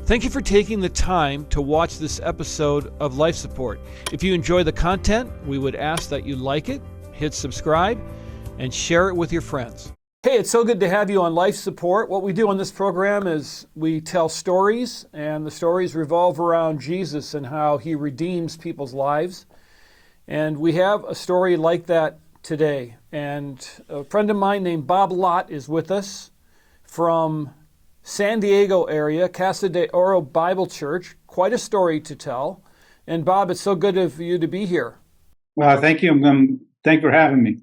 Thank you for taking the time to watch this episode of Life Support. If you enjoy the content, we would ask that you like it, hit subscribe, and share it with your friends. Hey, it's so good to have you on Life Support. What we do on this program is we tell stories, and the stories revolve around Jesus and how he redeems people's lives. And we have a story like that today. And a friend of mine named Bob Lott is with us from San Diego area, Casa de Oro Bible Church. Quite a story to tell. And Bob, it's so good of you to be here. Well, thank you. Thank you for having me.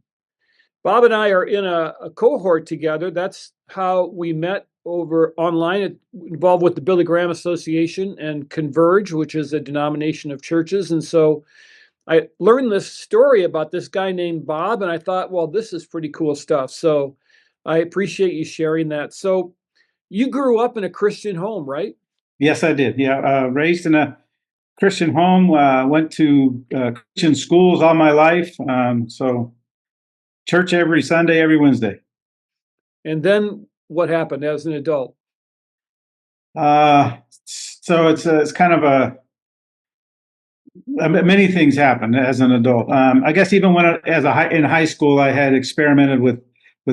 Bob and I are in a cohort together. That's how we met over online, involved with the Billy Graham Association and Converge, which is a denomination of churches. And so I learned this story about this guy named Bob, and I thought, well, this is pretty cool stuff. So I appreciate you sharing that. So you grew up in a Christian home, right? Yes, I did. Yeah, raised in a Christian home. Went to Christian schools all my life. So church every Sunday, every Wednesday. And then what happened as an adult? So it's kind of many things happened as an adult. I guess even when in high school, I had experimented with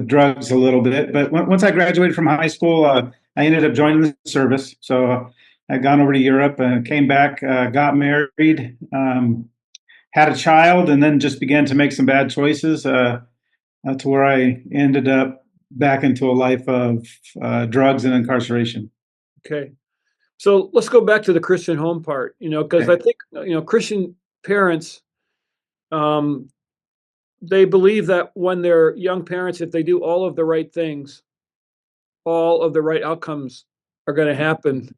drugs a little bit. But once I graduated from high school, I ended up joining the service. So I'd gone over to Europe and came back, got married, had a child, and then just began to make some bad choices to where I ended up back into a life of drugs and incarceration. Okay. So let's go back to the Christian home part, because I think, Christian parents, they believe that when they're young parents, if they do all of the right things, all of the right outcomes are going to happen.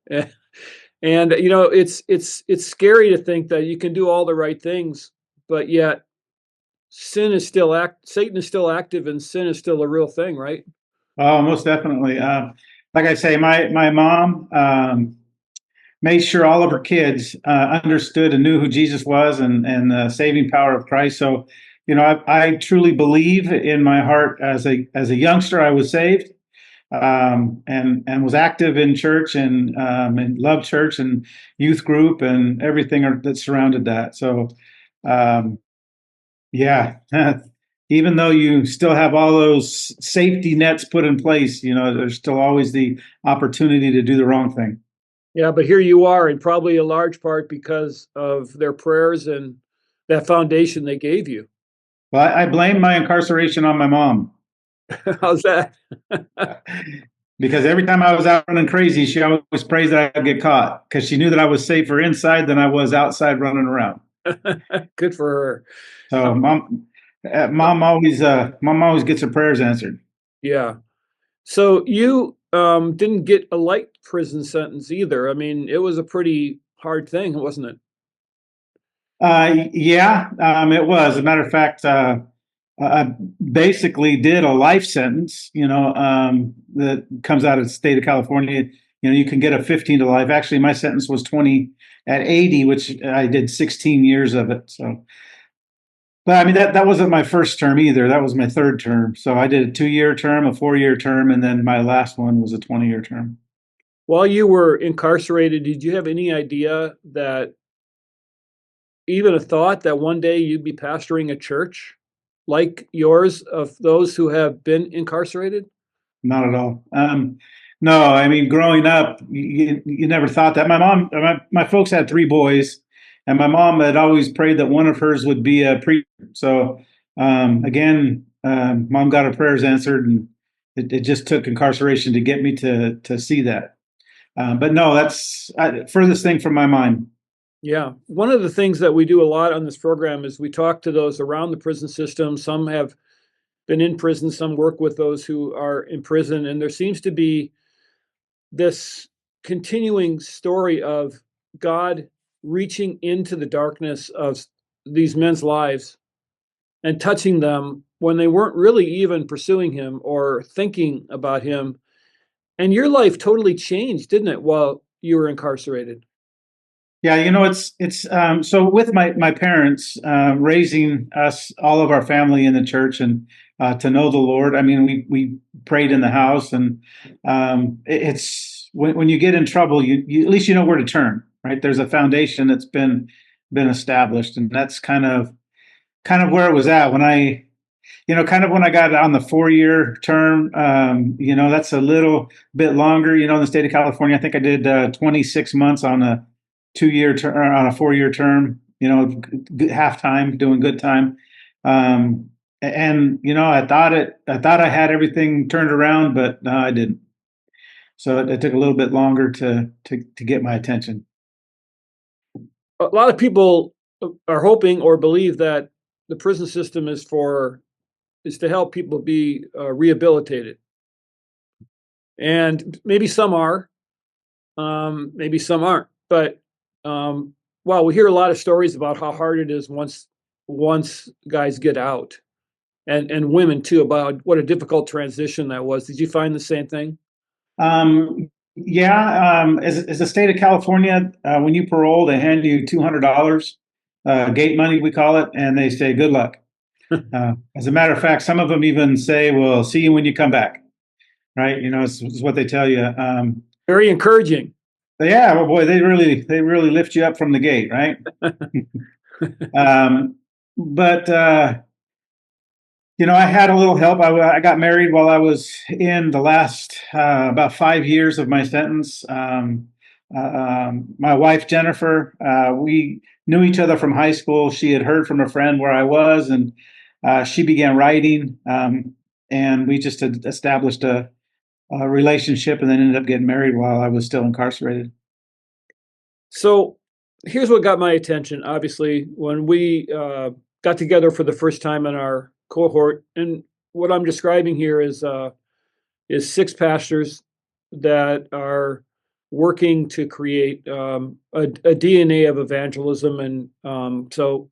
And it's scary to think that you can do all the right things, but yet Satan is still active, and sin is still a real thing, right? Oh, most definitely. Like I say, my mom made sure all of her kids understood and knew who Jesus was and the saving power of Christ. So, I truly believe in my heart as a youngster, I was saved, and was active in church and loved church and youth group and everything that surrounded that. So, yeah, even though you still have all those safety nets put in place, there's still always the opportunity to do the wrong thing. Yeah, but here you are, and probably a large part because of their prayers and that foundation they gave you. Well, I blame my incarceration on my mom. How's that? Because every time I was out running crazy, she always prays that I'd get caught because she knew that I was safer inside than I was outside running around. Good for her. So mom always gets her prayers answered. Yeah. So you didn't get a light prison sentence either. I mean, it was a pretty hard thing, wasn't it? Yeah, it was. As a matter of fact, I basically did a life sentence, that comes out of the state of California. You can get a 15 to life. Actually, my sentence was 20 at 80, which I did 16 years of it. So, but I mean, that wasn't my first term either. That was my third term. So I did a 2-year term, a 4-year term, and then my last one was a 20-year term. While you were incarcerated, did you have any idea even a thought that one day you'd be pastoring a church like yours of those who have been incarcerated? Not at all. No, I mean, growing up, you never thought that. My folks had 3 boys, and my mom had always prayed that one of hers would be a preacher. So, again, mom got her prayers answered, and it just took incarceration to get me to see that. But no, that's furthest thing from my mind. Yeah. One of the things that we do a lot on this program is we talk to those around the prison system. Some have been in prison, some work with those who are in prison, and there seems to be this continuing story of God reaching into the darkness of these men's lives and touching them when they weren't really even pursuing him or thinking about him. And your life totally changed, didn't it, while you were incarcerated? Yeah, it's so with my parents raising us, all of our family in the church, and to know the Lord. I mean, we prayed in the house, and it's when you get in trouble, you at least you know where to turn, right? There's a foundation that's been established, and that's kind of where it was at when I, kind of when I got on the 4 year term. That's a little bit longer. In the state of California, I think I did 26 months on a 2 year term, on a 4 year term. Half time, doing good time. And I thought I had everything turned around, but no, I didn't. So it took a little bit longer to get my attention. A lot of people are hoping or believe that the prison system is to help people be rehabilitated, and maybe some are, maybe some aren't. But well, we hear a lot of stories about how hard it is once guys get out, and women too, about what a difficult transition that was. Did you find the same thing? Yeah, as the state of California, when you parole, they hand you $200, gate money, we call it, and they say, good luck. As a matter of fact, some of them even say, "Well, see you when you come back." Right? It's what they tell you. Very encouraging. Yeah, well, boy, they really lift you up from the gate, right? But I had a little help. I got married while I was in the last about 5 years of my sentence. My wife Jennifer, we knew each other from high school. She had heard from a friend where I was, and she began writing, and we just had established a relationship, and then ended up getting married while I was still incarcerated. So here's what got my attention. Obviously, when we got together for the first time in our cohort, and what I'm describing here is six pastors that are working to create a DNA of evangelism, and so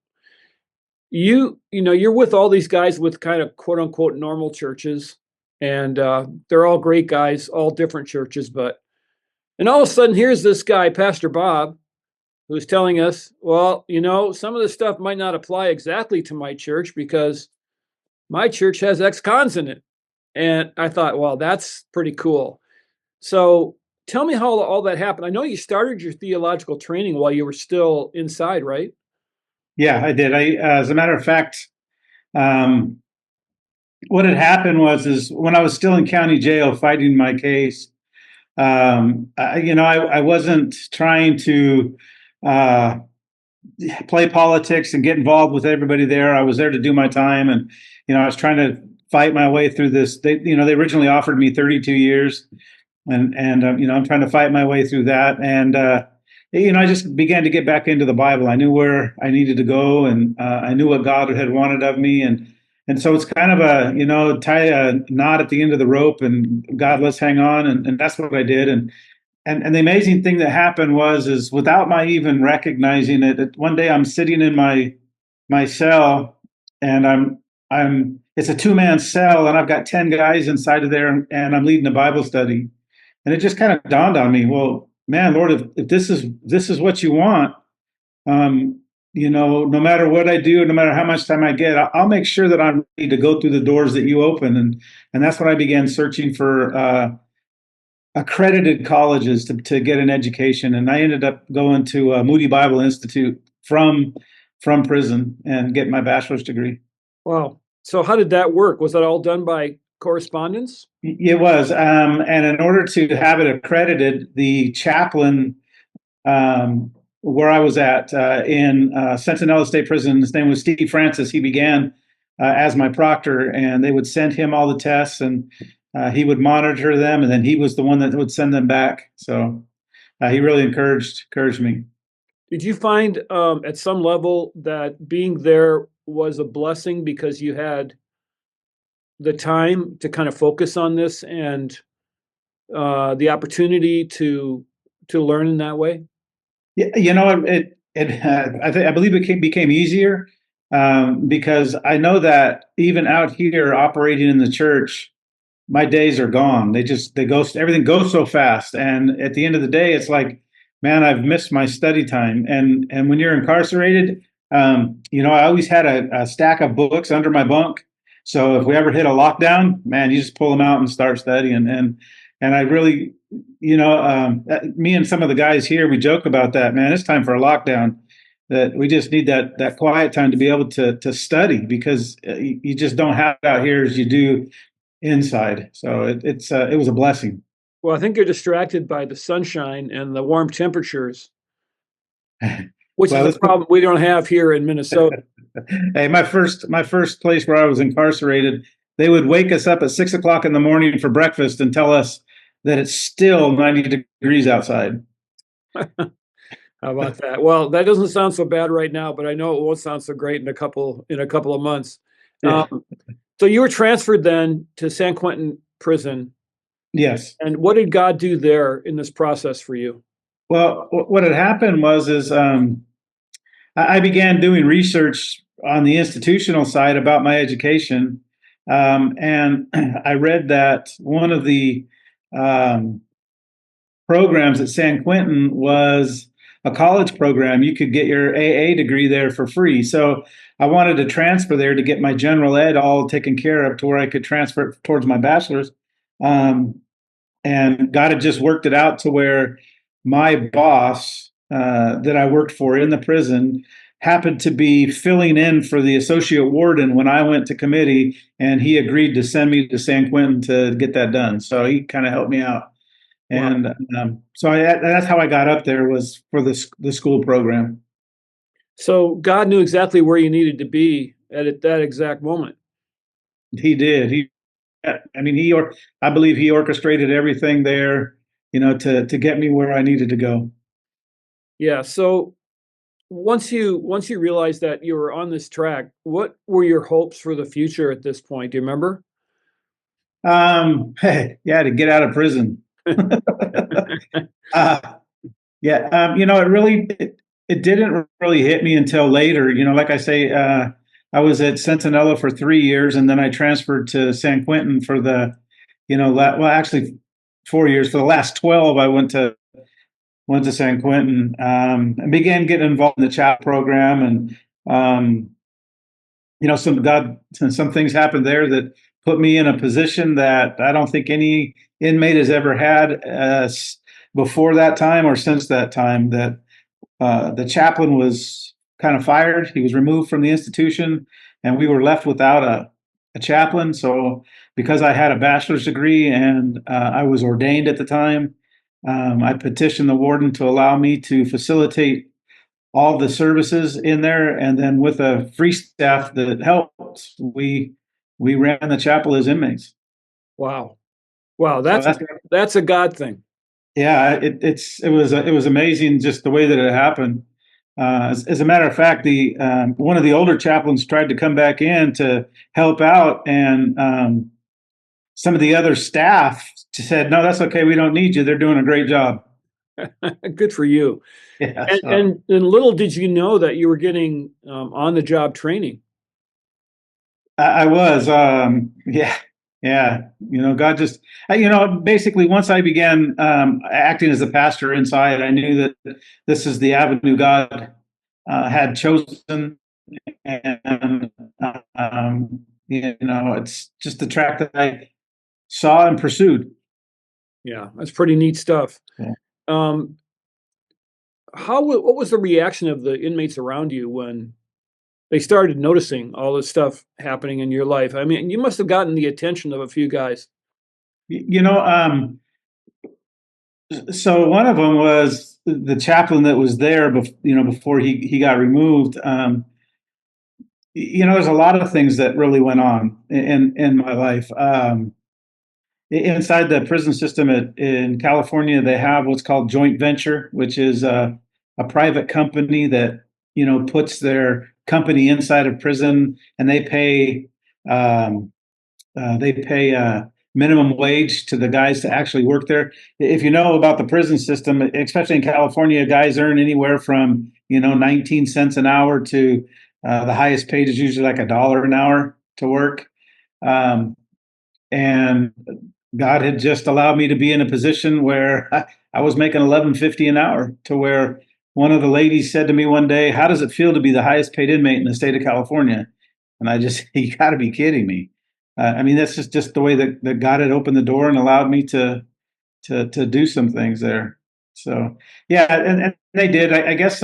you're with all these guys with kind of quote unquote normal churches, and they're all great guys, all different churches, but and all of a sudden here's this guy, Pastor Bob, who's telling us, well, some of the stuff might not apply exactly to my church because my church has ex-cons in it. And I thought, well, that's pretty cool. So tell me how all that happened. I know you started your theological training while you were still inside, right? Yeah, I did. As a matter of fact, um, what had happened is when I was still in county jail fighting my case, I wasn't trying to uh, play politics and get involved with everybody there. I was there to do my time, and I was trying to fight my way through this. They originally offered me 32 years, and I'm trying to fight my way through that. And I just began to get back into the Bible. I knew where I needed to go, and I knew what God had wanted of me, and so it's kind of tie a knot at the end of the rope, and God, let's hang on, and that's what I did. And the amazing thing that happened is without my even recognizing it, one day I'm sitting in my cell, and I'm it's a 2-man cell, and I've got 10 guys inside of there, and I'm leading a Bible study. And it just kind of dawned on me, well, man, Lord, if this is what you want, no matter what I do, no matter how much time I get, I'll make sure that I'm ready to go through the doors that you open. And that's when I began searching for accredited colleges to get an education. And I ended up going to Moody Bible Institute from prison and getting my bachelor's degree. Wow. So how did that work? Was that all done by correspondence? It was. And in order to have it accredited, the chaplain where I was at in Sentinel State Prison, his name was Steve Francis. He began as my proctor, and they would send him all the tests, and he would monitor them, and then he was the one that would send them back. So he really encouraged me. Did you find at some level that being there was a blessing because you had the time to kind of focus on this and the opportunity to learn in that way? Yeah, I believe it became easier because I know that even out here operating in the church, my days are gone. They go, everything goes so fast, and at the end of the day, it's like, man, I've missed my study time. And when you're incarcerated, I always had a stack of books under my bunk. So if we ever hit a lockdown, man, you just pull them out and start studying. And I really, me and some of the guys here, we joke about that, man. It's time for a lockdown. That we just need that quiet time to be able to study, because you just don't have it out here as you do inside. So it was a blessing. Well, I think you're distracted by the sunshine and the warm temperatures, which is Well, a problem we don't have here in Minnesota. hey, my first place where I was incarcerated, they would wake us up at 6 o'clock in the morning for breakfast and tell us that it's still 90 degrees outside. How about that? Well, that doesn't sound so bad right now, but I know it won't sound so great in a couple of months. Yeah. Um, so you were transferred then to San Quentin prison, Yes. and what did God do there in this process for you? Well, what had happened is I began doing research on the institutional side about my education, and I read that one of the um, programs at San Quentin was a college program. You could get your AA degree there for free. So I wanted to transfer there to get my general ed all taken care of to where I could transfer towards my bachelor's. Um, and God had just worked it out to where my boss that I worked for in the prison happened to be filling in for the associate warden when I went to committee, and he agreed to send me to San Quentin to get that done. So he kind of helped me out. Wow. And that's how I got up there, was for the school program. So God knew exactly where you needed to be at that exact moment. He did. I mean, I believe he orchestrated everything there, to get me where I needed to go. Yeah. So once you realized that you were on this track, what were your hopes for the future at this point? Do you remember? Yeah, to get out of prison. uh, yeah, it didn't really hit me until later. Like I say, I was at Centinela for 3 years, and then I transferred to San Quentin for well, actually 4 years. For the last 12, I went to San Quentin, and began getting involved in the chat program, and some things happened there that put me in a position that I don't think any inmate has ever had before that time or since that time. That the chaplain was kind of fired; he was removed from the institution, and we were left without a chaplain. So, because I had a bachelor's degree and I was ordained at the time, I petitioned the warden to allow me to facilitate all the services in there, and then with a free staff that helped, we ran the chapel as inmates. Wow. Wow, So that's a God thing. yeah, it was amazing just the way that it happened. As a matter of fact, the one of the older chaplains tried to come back in to help out, and some of the other staff said, "No, that's okay. We don't need you. They're doing a great job." Good for you. Yeah, And, so and little did you know that you were getting on the job training. I was, yeah, yeah. God just, basically, once I began acting as a pastor inside, I knew that this is the avenue God had chosen, and it's just the track that I saw and pursued. Yeah, that's pretty neat stuff. Yeah. Um, what was the reaction of the inmates around you when they started noticing all this stuff happening in your life? I mean, you must have gotten the attention of a few guys. You know, so one of them was the chaplain that was there, before he got removed. There's a lot of things that really went on in my life. Inside the prison system in California, they have what's called joint venture, which is a private company that puts their company inside of prison, and um, they pay minimum wage to the guys to actually work there. If you know about the prison system, especially in California, guys earn anywhere from 19 cents an hour to the highest paid is usually like $1 an hour to work. And God had just allowed me to be in a position where I was making 11.50 an hour, to where one of the ladies said to me one day, "How does it feel to be the highest paid inmate in the state of California?" And I just, you got to be kidding me. I mean, that's just the way that God had opened the door and allowed me to to do some things there. So yeah, and they did. I guess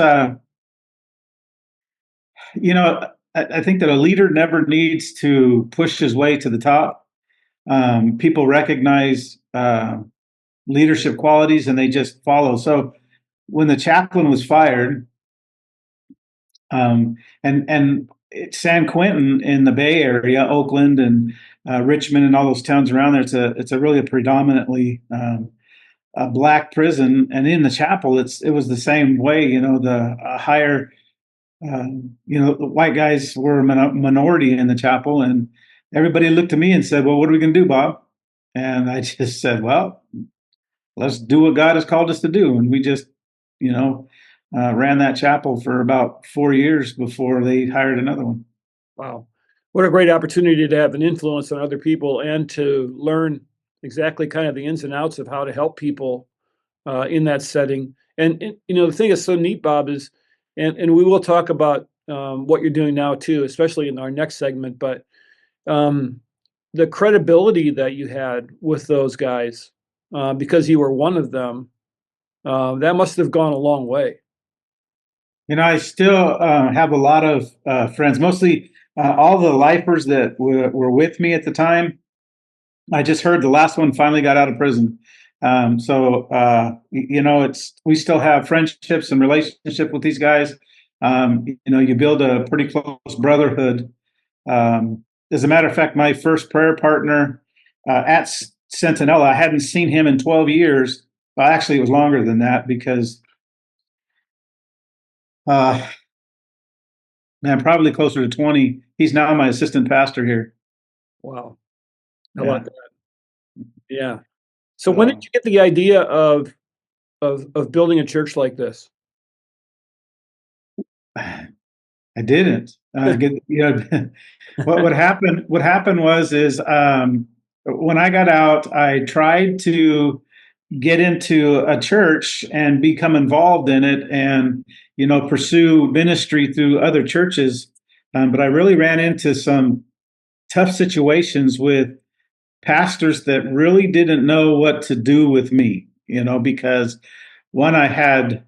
you know I think that a leader never needs to push his way to the top. People recognize leadership qualities and they just follow. So when the chaplain was fired, um, and San Quentin in the Bay Area, Oakland and Richmond and all those towns around there, it's a really a predominantly a black prison, and in the chapel, it was the same way. You know, the higher, the white guys were a minority in the chapel, and everybody looked at me and said, "Well, what are we going to do, Bob?" And I just said, "Well, let's do what God has called us to do." And we just, you know, ran that chapel for about 4 years before they hired another one. Wow. What a great opportunity to have an influence on other people and to learn exactly kind of the ins and outs of how to help people in that setting. And the thing that's so neat, Bob, is, and we will talk about what you're doing now too, especially in our next segment, but um, the credibility that you had with those guys because you were one of them, that must have gone a long way. You know, I still have a lot of friends, mostly all the lifers that were with me at the time. I just heard the last one finally got out of prison. It's we still have friendships and relationship with these guys. You build a pretty close brotherhood. As a matter of fact, my first prayer partner at Sentinella, I hadn't seen him in 12 years. Well, actually, it was longer than that because uh, man, probably closer to 20. He's now my assistant pastor here. Wow. How Yeah. about that? Yeah. So when did So you get the idea of building a church like this? I didn't get, what happened. What happened is when I got out, I tried to get into a church and become involved in it, and pursue ministry through other churches. But I really ran into some tough situations with pastors that really didn't know what to do with me. Because one, I had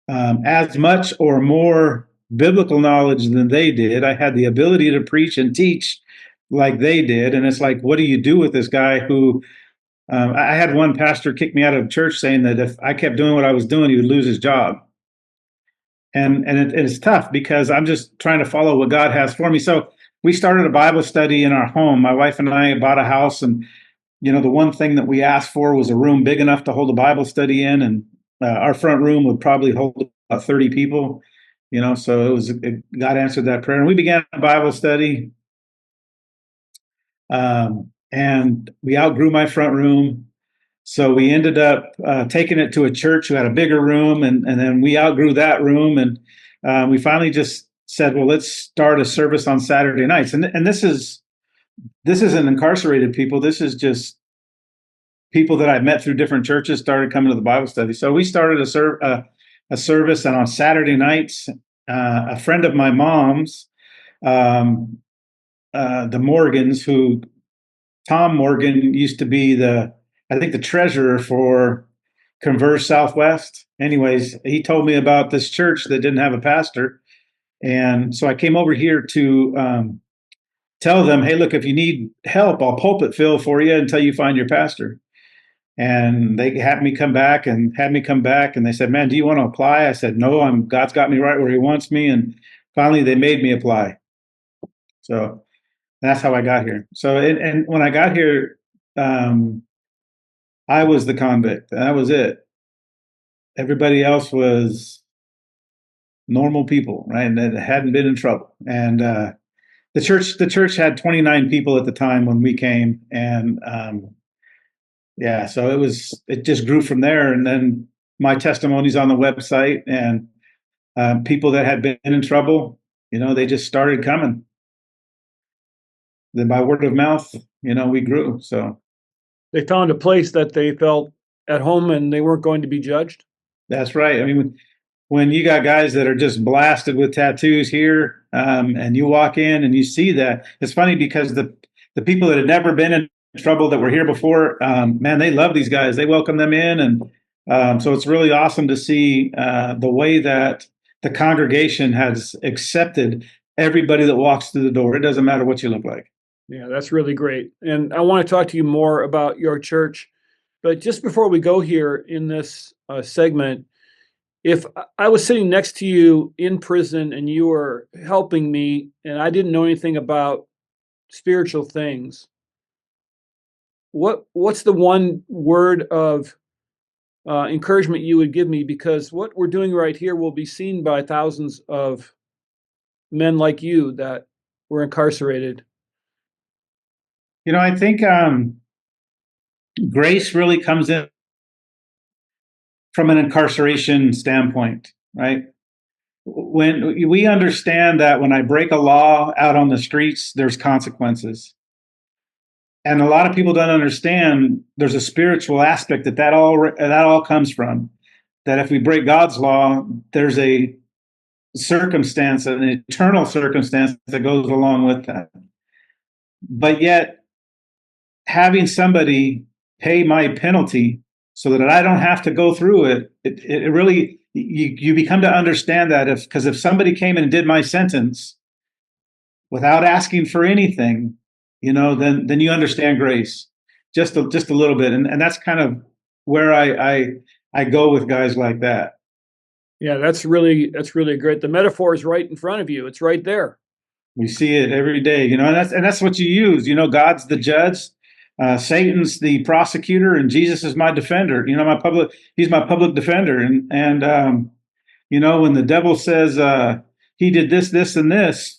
as much or more biblical knowledge than they did. I had the ability to preach and teach like they did. And it's like, what do you do with this guy who I had one pastor kick me out of church saying that if I kept doing what I was doing, he would lose his job. And it's tough because I'm just trying to follow what God has for me. So we started a Bible study in our home. My wife and I bought a house, and the one thing that we asked for was a room big enough to hold a Bible study in, and our front room would probably hold about 30 people. So God answered that prayer, and we began a Bible study. And we outgrew my front room, so we ended up taking it to a church who had a bigger room, and then we outgrew that room, and we finally just said, well, let's start a service on Saturday nights. And this isn't incarcerated people. This is just people that I've met through different churches started coming to the Bible study. So we started a service, and on Saturday nights, a friend of my mom's, the Morgans, who Tom Morgan used to be I think the treasurer for Converge Southwest. Anyways, he told me about this church that didn't have a pastor. And so I came over here to tell them, hey, look, if you need help, I'll pulpit fill for you until you find your pastor. And they had me come back, and they said, man, do you want to apply? I said, no, God's got me right where he wants me. And finally they made me apply. So that's how I got here. So, and when I got here, I was the convict. That was it. Everybody else was normal people, right? And that hadn't been in trouble. And the church had 29 people at the time when we came, and yeah, so it just grew from there. And then my testimony's on the website, and people that had been in trouble, they just started coming. Then by word of mouth, we grew. So They found a place that they felt at home and they weren't going to be judged. that's right. I mean, when you got guys that are just blasted with tattoos here, and you walk in and you see that, it's funny because the people that had never been in trouble that were here before, man, they love these guys. They welcome them in, and so it's really awesome to see the way that the congregation has accepted everybody that walks through the door. It doesn't matter what you look like. Yeah, that's really great. And I want to talk to you more about your church. But just before we go here in this segment, if I was sitting next to you in prison and you were helping me and I didn't know anything about spiritual things, what's the one word of encouragement you would give me? Because what we're doing right here will be seen by thousands of men like you that were incarcerated. I think grace really comes in from an incarceration standpoint, right? When we understand that when I break a law out on the streets, there's consequences. And a lot of people don't understand there's a spiritual aspect that all comes from. That if we break God's law, there's a circumstance, an eternal circumstance that goes along with that. But yet, having somebody pay my penalty so that I don't have to go through it really, you become to understand that if somebody came in and did my sentence without asking for anything, then you understand grace just a little bit, and that's kind of where I go with guys like that. Yeah, that's really great. The metaphor is right in front of you. It's right there. We see it every day, and that's what you use. God's the judge, Satan's the prosecutor, and Jesus is my defender. He's my public defender, and when the devil says he did this, this, and this,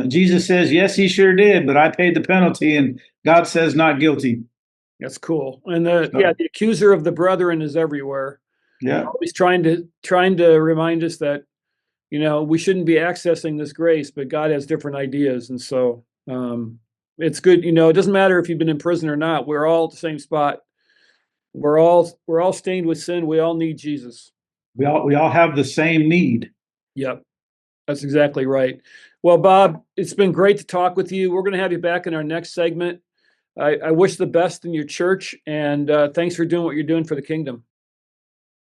Jesus says, yes, he sure did, but I paid the penalty, and God says not guilty. That's cool. And the accuser of the brethren is everywhere. Yeah, always trying to remind us that we shouldn't be accessing this grace, but God has different ideas, and so it's good. It doesn't matter if you've been in prison or not. We're all at the same spot. We're all stained with sin. We all need Jesus. We all have the same need. Yep, that's exactly right. Well, Bob, it's been great to talk with you. We're going to have you back in our next segment. I wish the best in your church, and thanks for doing what you're doing for the kingdom.